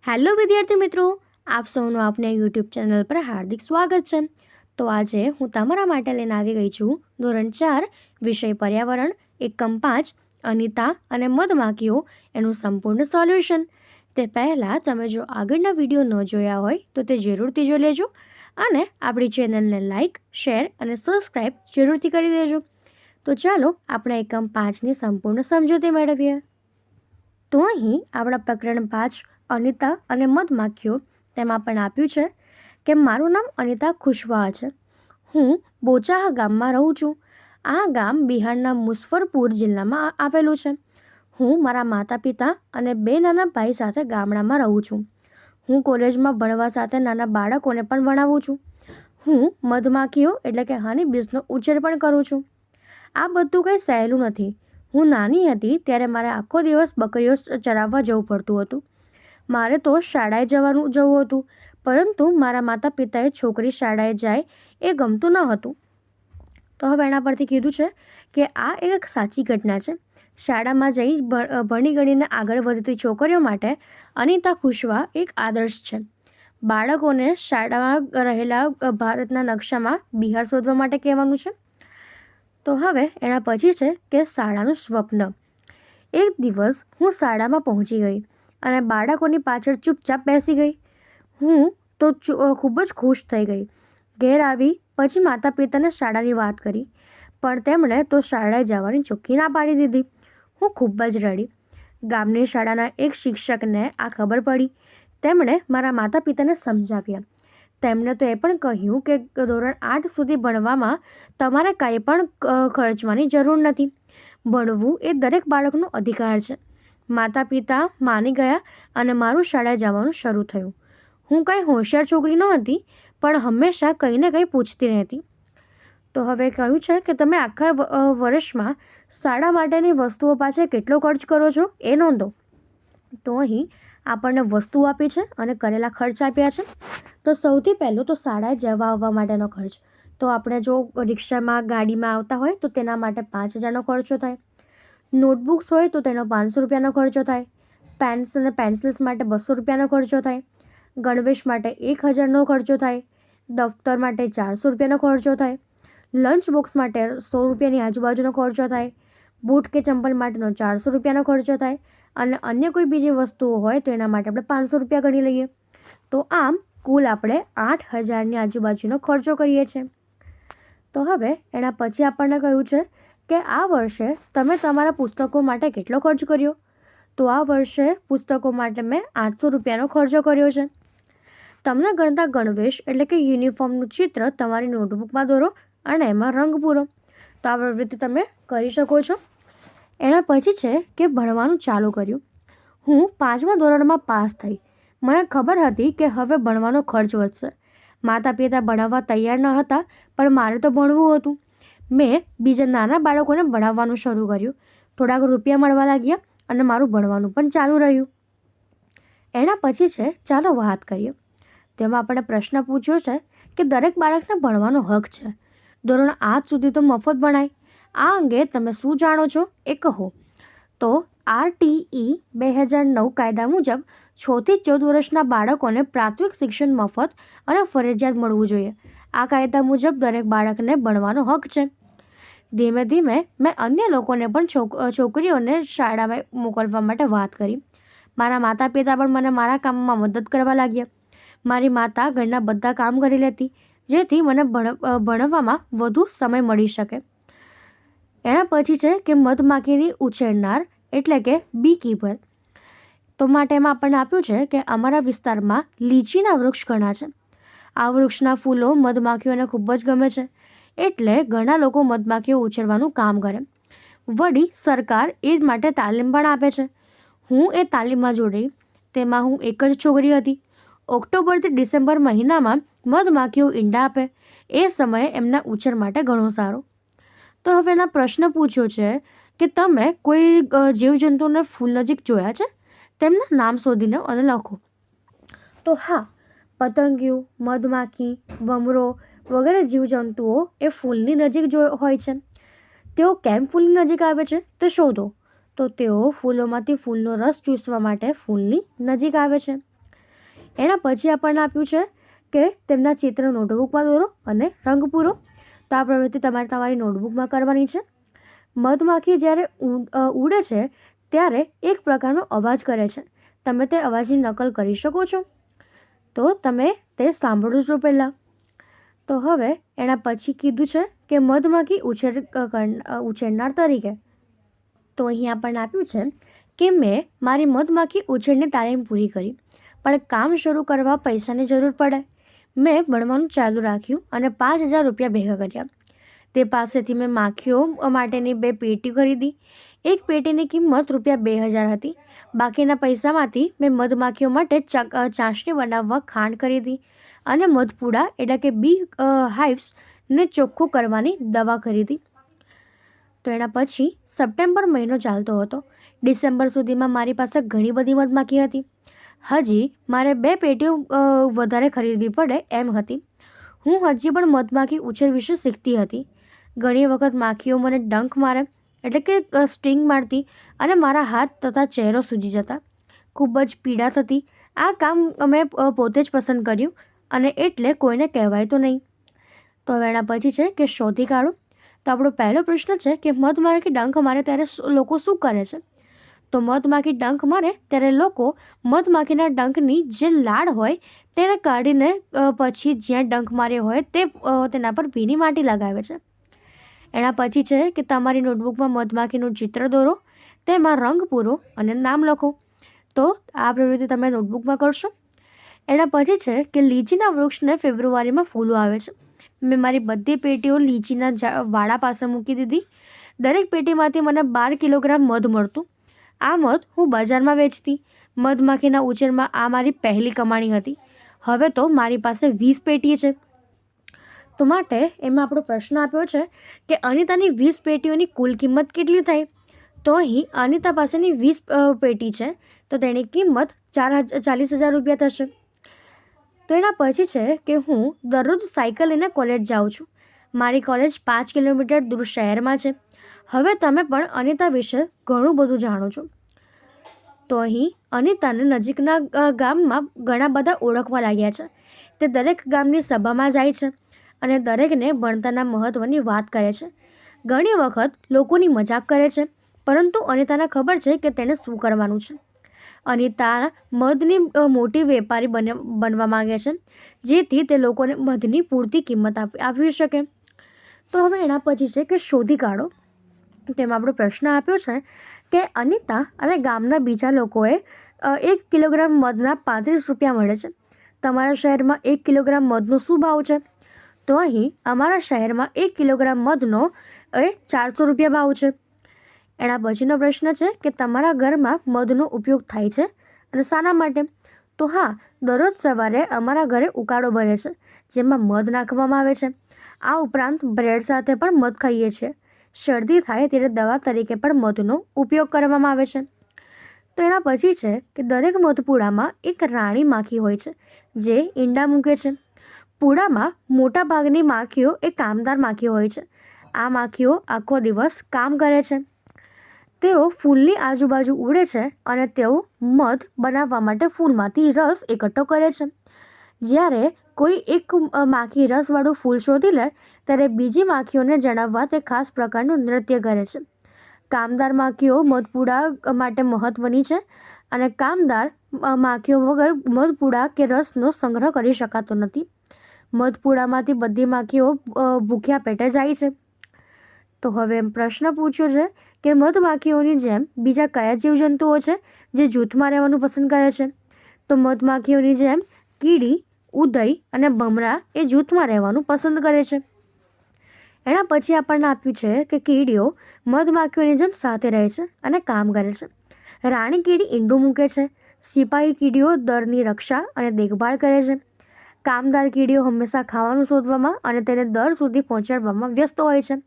Hello વિદ્યાર્થી મિત્રો, આપ સૌનું આપને યુટ્યુબ ચેનલ પર હાર્દિક સ્વાગત છે. તો આજે હું તમારા માટે લઈને આવી ગઈ છું ધોરણ 4 વિષય પર્યાવરણ એકમ 5 અનિતા અને મધમાખીઓ એનું સંપૂર્ણ સોલ્યુશન. તે પહેલાં તમે જો આગળના વિડીયો ન જોયા હોય તો તે જરૂરથી જોઈ લેજો અને આપણી ચેનલને લાઇક, શેર અને સબસ્ક્રાઈબ જરૂરથી કરી દેજો. તો ચાલો આપણે એકમ 5ની સંપૂર્ણ સમજૂતી મેળવીએ. તો અહીં આપણા પ્રકરણ 5 અનિતા અને મધમાખીઓ તેમાં પણ આપ્યું છે કે મારું નામ અનિતા ખુશવાહ છે. હું બોચાહા ગામમાં રહું છું. આ ગામ બિહારના મુઝફ્ફરપુર જિલ્લામાં આવેલું છે. હું મારા માતા પિતા અને 2 નાના ભાઈ સાથે ગામડામાં રહું છું. હું કોલેજમાં ભણવા સાથે નાના બાળકોને પણ ભણાવું છું. હું મધમાખીઓ એટલે કે હની બીઝનો ઉછેર પણ કરું છું. આ બધું કંઈ સહેલું નથી. હું નાની હતી ત્યારે મારે આખો દિવસ બકરીઓ ચરાવવા જવું પડતું હતું. મારે તો શાળાએ જવું હતું, પરંતુ મારા માતા પિતાએ છોકરી શાળાએ જાય એ ગમતું ન હતું. તો હવે એના પરથી કીધું છે કે આ એક સાચી ઘટના છે. શાળામાં જઈ ભણી ગણીને આગળ વધતી છોકરીઓ માટે અનિતા ખુશવાહ એક આદર્શ છે. બાળકોને શાળામાં રહેલા ભારતના નકશામાં બિહાર શોધવા માટે કહેવાનું છે. તો હવે એના પછી છે કે શાળાનું સ્વપ્ન. એક દિવસ હું શાળામાં પહોંચી ગઈ અને બાળકોની પાછળ ચૂપચાપ બેસી ગઈ. હું તો ખૂબ જ ખુશ થઈ ગઈ. ઘેર આવી પછી માતા પિતાને શાળાની વાત કરી, પણ તેમણે તો શાળાએ જવાની ચોખ્ખી ના પાડી દીધી. હું ખૂબ જ રડી. ગામની શાળાના એક શિક્ષકને આ ખબર પડી. તેમણે મારા માતા પિતાને સમજાવ્યા. તેમણે તો એ પણ કહ્યું કે ધોરણ 8 સુધી ભણવામાં તમારે કાંઈ પણ ખર્ચવાની જરૂર નથી. ભણવું એ દરેક બાળકનો અધિકાર છે. માતા પિતા માની ગયા અને મારું શાળાએ જવાનું શરૂ થયું. હું કાંઈ હોશિયાર છોકરી ન હતી, પણ હંમેશા કંઈ ને કંઈ પૂછતી રહેતી. તો હવે કહ્યું છે કે તમે આખા વર્ષમાં શાળા માટેની વસ્તુઓ પાછળ કેટલો ખર્ચ કરો છો એ નોંધો. તો અહીં આપણને વસ્તુ આપી છે અને કરેલા ખર્ચ આપ્યા છે. તો સૌથી પહેલું તો શાળાએ જવા આવવા માટેનો ખર્ચ. તો આપણે જો રિક્ષામાં ગાડીમાં આવતા હોય તો તેના માટે 5,000નો ખર્ચો થાય. નોટબુક્સ હોય તો તેનો 500 રૂપિયાનો ખર્ચો થાય. પેન્સ અને પેન્સિલ્સ માટે 200 રૂપિયાનો ખર્ચો થાય. ગણવેશ માટે 1,000નો ખર્ચો થાય. દફતર માટે 400 રૂપિયાનો ખર્ચો થાય. લંચ બોક્સ માટે 100 રૂપિયાની આજુબાજુનો ખર્ચો થાય. બૂટ કે ચંપલ માટેનો 400 રૂપિયાનો ખર્ચો થાય. અને અન્ય કોઈ બીજી વસ્તુઓ હોય તો એના માટે આપણે 500 રૂપિયા ગણી લઈએ. તો આમ કુલ આપણે 8,000ની આજુબાજુનો ખર્ચો કરીએ છીએ. તો હવે એના પછી આપણને કહ્યું છે કે આ વર્ષે તમે તમારા પુસ્તકો માટે કેટલો ખર્ચ કર્યો? તો આ વર્ષે પુસ્તકો માટે મેં 800 રૂપિયાનો ખર્ચો કર્યો છે. તમને ગણતા ગણવેશ એટલે કે યુનિફોર્મનું ચિત્ર તમારી નોટબુકમાં દોરો અને એમાં રંગ પૂરો. તો આ પ્રવૃત્તિ તમે કરી શકો છો. એના પછી છે કે ભણવાનું ચાલુ કર્યું. હું 5મા ધોરણમાં પાસ થઈ. મને ખબર હતી કે હવે ભણવાનો ખર્ચ વધશે. માતા પિતા ભણાવવા તૈયાર ન હતા, પણ મારે તો ભણવું હતું. મેં બીજા નાના બાળકોને ભણાવવાનું શરૂ કર્યું. થોડાક રૂપિયા મળવા લાગ્યા અને મારું ભણવાનું પણ ચાલુ રહ્યું. એના પછી છે ચાલો વાત કરીએ. તેમાં આપણે પ્રશ્ન પૂછ્યો છે કે દરેક બાળકને ભણવાનો હક છે. ધોરણ 8 સુધી તો મફત ભણાય. આ અંગે તમે શું જાણો છો એ કહો. તો RTE 2009 કાયદા મુજબ 6 થી 14 વર્ષના બાળકોને પ્રાથમિક શિક્ષણ મફત અને ફરજિયાત મળવું જોઈએ. આ કાયદા મુજબ દરેક બાળકને ભણવાનો હક છે. ધીમે ધીમે મેં અન્ય લોકોને પણ છોકરીઓને શાળામાં મોકલવા માટે વાત કરી. મારા માતા પિતા પણ મને મારા કામમાં મદદ કરવા લાગ્યા. મારી માતા ઘરના બધા કામ કરી લેતી, જેથી મને ભણવામાં વધુ સમય મળી શકે. એના પછી છે કે મધમાખીની ઉછેરનાર એટલે કે બી કીપર. તો માટે એમાં આપણને આપ્યું છે કે અમારા વિસ્તારમાં લીચીના વૃક્ષ ઘણા છે. આ વૃક્ષના ફૂલો મધમાખીઓને ખૂબ જ ગમે છે, એટલે ઘણા લોકો મધમાખીઓ ઉછેરવાનું કામ કરે. વળી સરકાર એ માટે તાલીમ પણ આપે છે. હું એ તાલીમમાં જોડાઈ. તેમાં હું એક જ છોકરી હતી. ઓક્ટોબરથી ડિસેમ્બર મહિનામાં મધમાખીઓ ઈંડા આપે. એ સમયે એમના ઉછેર માટે ઘણો સારો. તો હવે એના પ્રશ્ન પૂછ્યો છે કે તમે કોઈ જીવજંતુને ફૂલ નજીક જોયા છે? તેમના નામ શોધીને અને લખો. તો હા, પતંગિયું, મધમાખી, ભમરો વગેરે જીવજંતુઓ એ ફૂલની નજીક હોય છે. તેઓ કેમ ફૂલની નજીક આવે છે તે શોધો. તો તેઓ ફૂલોમાંથી ફૂલનો રસ ચૂસવા માટે ફૂલની નજીક આવે છે. એના પછી આપણને આપ્યું છે કે તેમના ચિત્ર નોટબુકમાં દોરો અને રંગ પૂરો. તો આ પ્રવૃત્તિ તમારી નોટબુકમાં કરવાની છે. મધમાખી જ્યારે ઉડે છે ત્યારે એક પ્રકારનો અવાજ કરે છે. તમે તે અવાજની નકલ કરી શકો છો? તો તમે તે સાંભળો છો પહેલાં. તો હવે એના પછી કીધું છે કે મધમાખી ઉછેરનાર તરીકે. તો અહીં આપણને આપ્યું છે કે મેં મારી મધમાખી ઉછેરની તાલીમ પૂરી કરી, પણ કામ શરૂ કરવા પૈસાની જરૂર પડે. મેં ભણવાનું ચાલુ રાખ્યું અને 5,000 રૂપિયા ભેગા કર્યા. તે પાસેથી મેં માખીઓ માટેની 2 પેટી ખરીદી. એક પેટીની કિંમત ₹2,000 હતી. બાકીના પૈસામાંથી મેં મધમાખીઓ માટે ચાસણી બનાવવા ખાંડ ખરીદી અને મધપૂડા એટલે કે બી હાઇવ્સને ચોખ્ખું કરવાની દવા ખરીદી. તો એના પછી સપ્ટેમ્બર મહિનો ચાલતો હતો. ડિસેમ્બર સુધીમાં મારી પાસે ઘણી બધી મધમાખી હતી. હજી મારે 2 પેટીઓ વધારે ખરીદવી પડે એમ હતી. હું હજી પણ મધમાખી ઉછેર વિશે શીખતી હતી. ઘણી વખત માખીઓ મને ડંખ મારે એટલે કે સ્ટિંગ મારતી અને મારા હાથ તથા ચહેરો સૂજી જતા. ખૂબ જ પીડા થતી. આ કામ મેં પોતે જ પસંદ કર્યું અને એટલે કોઈને કહેવાય તો નહીં. તો હવે એના પછી છે કે શોધી કાઢો. તો આપણો પહેલો પ્રશ્ન છે કે મધમાખી ડંખ મારે ત્યારે લોકો શું કરે છે? તો મધમાખી ડંખ મારે ત્યારે લોકો મધમાખીના ડંખની જે લાળ હોય તેને કાઢીને પછી જ્યાં ડંખ માર્યો હોય તેના પર ભીની માટી લગાવે છે. એના પછી છે કે તમારી નોટબુકમાં મધમાખીનું ચિત્ર દોરો, તેમાં રંગ પૂરો અને નામ લખો. તો આ પ્રવૃત્તિ તમે નોટબુકમાં કરશો. એના પછી છે કે લીચીના વૃક્ષને ફેબ્રુઆરીમાં ફૂલો આવે છે. મેં મારી બધી પેટીઓ લીચીના વાડા પાસે મૂકી દીધી. દરેક પેટીમાંથી મને 12 કિલોગ્રામ મધ મળતું. આ મધ હું બજારમાં વેચતી. મધમાખીના ઉછેરમાં આ મારી પહેલી કમાણી હતી. હવે તો મારી પાસે 20 પેટી છે. તો માટે એમાં આપણો પ્રશ્ન આપ્યો છે કે અનિતાની 20 પેટીઓની કુલ કિંમત કેટલી થાય? તો અહીં અનિતા પાસેની 20 પેટી છે, તો તેની કિંમત 40,000 રૂપિયા થશે. તો એના પછી છે કે હું દરરોજ સાયકલ લઈને કોલેજ જાઉં છું. મારી કોલેજ 5 કિલોમીટર દૂર શહેરમાં છે. હવે તમે પણ અનિતા વિશે ઘણું બધું જાણો છો. તો અહીં અનિતાને નજીકના ગામમાં ઘણા બધા ઓળખવા લાગ્યા છે. તે દરેક ગામની સભામાં જાય છે અને દરેકને ભણતરના મહત્ત્વની વાત કરે છે. ઘણી વખત લોકોની મજાક કરે છે, પરંતુ અનિતાને ખબર છે કે તેને શું કરવાનું છે. અનિતા મધની મોટી વેપારી બનવા માંગે છે, જેથી તે લોકોને મધની પૂરતી કિંમત આપવી શકે. તો હવે એના પછી છે કે શોધી કાઢો. તેમાં આપણો પ્રશ્ન આપ્યો છે કે અનિતા અને ગામના બીજા લોકોએ 1 કિલોગ્રામ મધના 35 રૂપિયા મળે છે. તમારા શહેરમાં 1 કિલોગ્રામ મધનો શું ભાવ છે? તો અહીં અમારા શહેરમાં 1 કિલોગ્રામ મધનો 400 રૂપિયા ભાવ છે. એના પછીનો પ્રશ્ન છે કે તમારા ઘરમાં મધનો ઉપયોગ થાય છે અને શાના માટે? તો હા, દરરોજ સવારે અમારા ઘરે ઉકાળો બને છે, જેમાં મધ નાખવામાં આવે છે. આ ઉપરાંત બ્રેડ સાથે પણ મધ ખાઈએ છીએ. શરદી થાય ત્યારે દવા તરીકે પણ મધનો ઉપયોગ કરવામાં આવે છે. તો એના પછી છે કે દરેક મધપૂડામાં એક રાણી માખી હોય છે, જે ઈંડા મૂકે છે. પૂડામાં મોટા ભાગની માખીઓ એ કામદાર માખીઓ હોય છે. આ માખીઓ આખો દિવસ કામ કરે છે. તેઓ ફૂલની આજુબાજુ ઉડે છે અને તેઓ મધ બનાવવા માટે ફૂલમાંથી રસ એકઠો કરે છે. જ્યારે કોઈ એક માખી રસવાળું ફૂલ શોધી લે ત્યારે બીજી માખીઓને જણાવવા તે ખાસ પ્રકારનું નૃત્ય કરે છે. કામદાર માખીઓ મધપૂડા માટે મહત્ત્વની છે અને કામદાર માખીઓ વગર મધપૂડા કે રસનો સંગ્રહ કરી શકાતો નથી. મધપૂડામાંથી બધી માખીઓ ભૂખ્યા પેટે જાય છે. તો હવે પ્રશ્ન પૂછ્યો છે કે મધમાખીઓની જેમ બીજા કયા જીવજંતુઓ છે જે જૂથમાં રહેવાનું પસંદ કરે છે? તો મધમાખીઓની જેમ કીડી, ઉધઈ અને ભમરા એ જૂથમાં રહેવાનું પસંદ કરે છે. એના પછી આપણને આપ્યું છે કે કીડીઓ મધમાખીઓની જેમ સાથે રહે છે અને કામ કરે છે. રાણી કીડી ઈંડું મૂકે છે. સિપાહી કીડીઓ દરની રક્ષા અને દેખભાળ કરે છે. કામદાર કીડીઓ હંમેશા ખાવાનું શોધવામાં અને તેને દર સુધી પહોંચાડવામાં વ્યસ્ત હોય છે.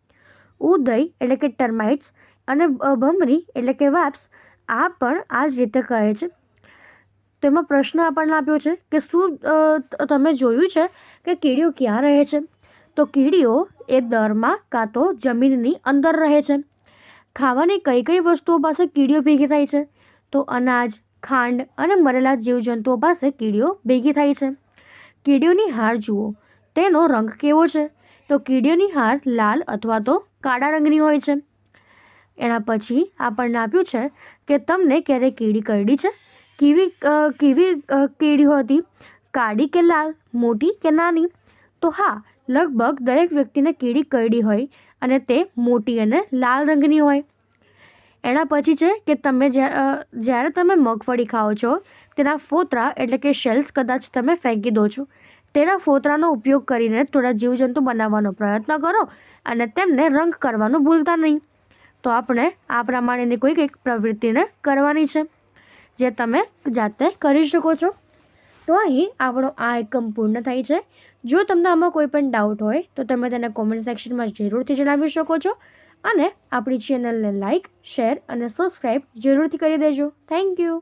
ઉધઈ એટલે કે ટર્માઇટ્સ અને ભમરી એટલે કે વેપ્સ આ પણ આ જ રીતે કહે છે. તો એમાં પ્રશ્ન આપણને આપ્યો છે કે શું તમે જોયું છે કે કીડીઓ ક્યાં રહે છે? તો કીડીઓ એ દરમાં કાં તો જમીનની અંદર રહે છે. ખાવાની કઈ કઈ વસ્તુઓ પાસે કીડીઓ ભેગી થાય છે? તો અનાજ, ખાંડ અને મરેલા જીવજંતુઓ પાસે કીડીઓ ભેગી થાય છે. કીડીઓની હાર જુઓ, તેનો રંગ કેવો છે? તો કીડીઓની હાર લાલ અથવા તો કાળા રંગની હોય છે. એના પછી આપણને આપ્યું છે કે તમને ક્યારે કીડી કરડી છે? કેવી કીડી હતી? કાળી કે લાલ, મોટી કે નાની? તો હા, લગભગ દરેક વ્યક્તિને કીડી કરડી હોય અને તે મોટી અને લાલ રંગની હોય. એના પછી છે કે જ્યારે તમે મગફળી ખાઓ છો, તેના ફોતરા એટલે કે શેલ્સ કદાચ તમે ફેંકી દો છો. તેના ફોતરાનો ઉપયોગ કરીને થોડા જીવજંતુ બનાવવાનો પ્રયત્ન કરો અને તેમને રંગ કરવાનું ભૂલતા નહીં. તો આપણે આ પ્રમાણેની કોઈક એક પ્રવૃત્તિને કરવાની છે, જે તમે જાતે કરી શકો છો. તો અહીં આપણો આ એકમ પૂર્ણ થાય છે. જો તમને આમાં કોઈ પણ ડાઉટ હોય તો તમે તેને કોમેન્ટ સેક્શનમાં જરૂરથી જણાવી શકો છો અને આપણી ચેનલને લાઇક, શેર અને સબસ્ક્રાઈબ જરૂરથી કરી દેજો. Thank you.